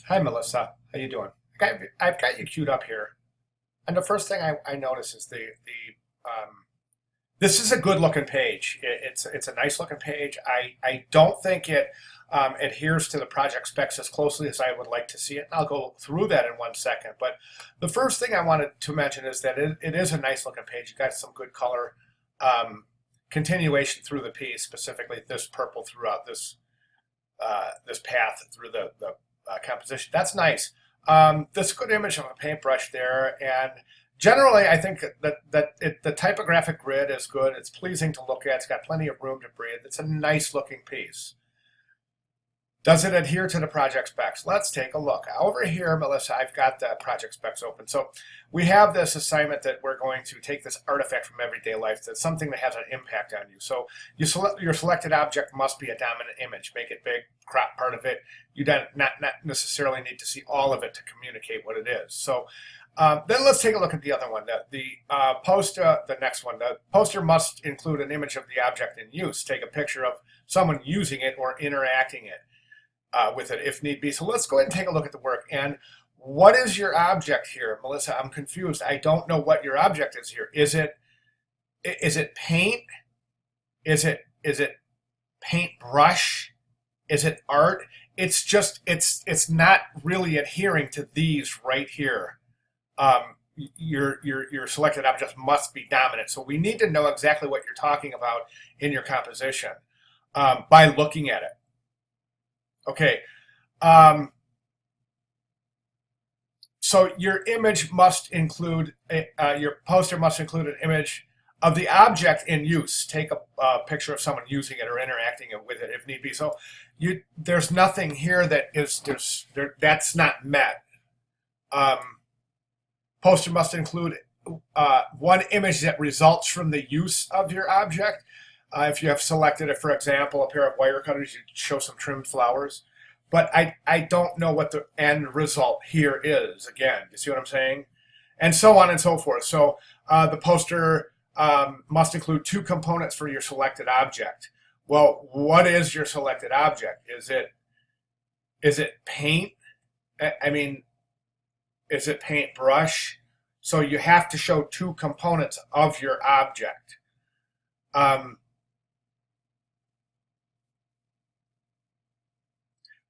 Hi, Melissa. How you doing? I've got you queued up here, and the first thing I notice is this is a good looking page. It's a nice looking page. I don't think it adheres to the project specs as closely as I would like to see it. I'll go through that in 1 second. But the first thing I wanted to mention is that it is a nice looking page. You got some good color continuation through the piece, specifically this purple throughout this path through the composition. That's nice. This good image of a paintbrush there, and generally, I think the typographic grid is good. It's pleasing to look at. It's got plenty of room to breathe. It's a nice looking piece. Does it adhere to the project specs? Let's take a look. Over here, Melissa, I've got the project specs open. So we have this assignment that we're going to take this artifact from everyday life. That's something that has an impact on you. So your selected object must be a dominant image. Make it big, crop part of it. You don't not necessarily need to see all of it to communicate what it is. So then let's take a look at the other one. The next one. The poster must include an image of the object in use. Take a picture of someone using it or interacting with it if need be. So let's go ahead and take a look at the work. And what is your object here, Melissa? I'm confused. I don't know what your object is here. Is it paint? Is it paintbrush? Is it art? It's just it's not really adhering to these right here. Your selected object must be dominant. So we need to know exactly what you're talking about in your composition by looking at it. Okay. So your image must include, your poster must include an image of the object in use. Take a picture of someone using it or interacting with it if need be. So there's nothing here that that's not met. Poster must include one image that results from the use of your object. If you have selected it, for example, a pair of wire cutters, you show some trimmed flowers. But I don't know what the end result here is. Again, you see what I'm saying? And so on and so forth. So the poster must include two components for your selected object. Well, what is your selected object? Is it paint? I mean, is it paintbrush? So you have to show two components of your object.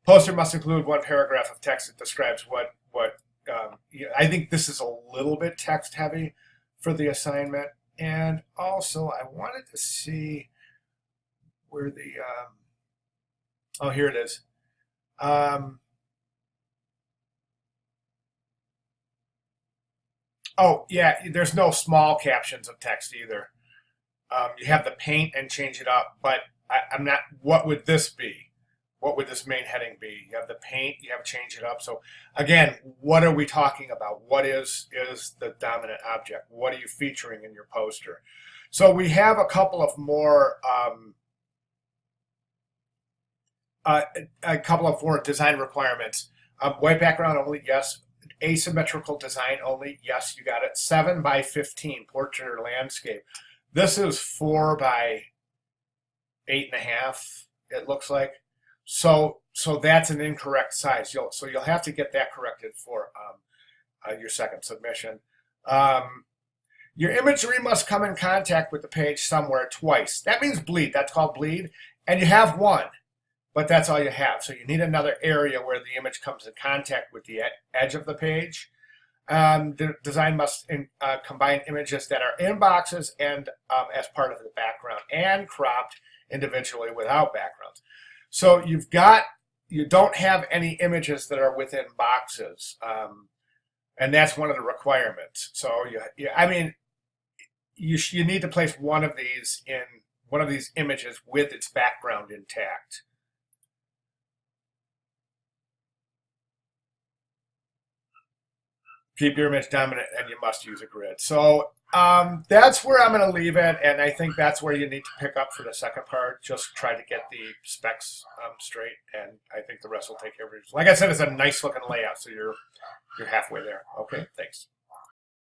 Poster must include one paragraph of text that describes what I think this is a little bit text heavy for the assignment. And also I wanted to see where oh, here it is. Oh, yeah, there's no small captions of text either. You have the paint and change it up, but I'm not, what would this be? What would this main heading be? You have the paint, you have change it up. So again, what are we talking about? What is the dominant object? What are you featuring in your poster? So we have a couple of more design requirements. White background only, yes. Asymmetrical design only, yes, you got it. 7 by 15 portrait or landscape. This is 4 by 8.5. It looks like. So that's an incorrect size. So you'll have to get that corrected for your second submission. Your imagery must come in contact with the page somewhere twice. That means bleed. That's called bleed. And you have one, but that's all you have. So you need another area where the image comes in contact with the edge of the page. The design must combine images that are in boxes and as part of the background and cropped individually without backgrounds. So you don't have any images that are within boxes, and that's one of the requirements. So I mean, you need to place one of these images with its background intact. Keep your image dominant, and you must use a grid. So that's where I'm going to leave it, and I think that's where you need to pick up for the second part. Just try to get the specs straight, and I think the rest will take care of it. Like I said, it's a nice looking layout, so you're halfway there. Okay, thanks.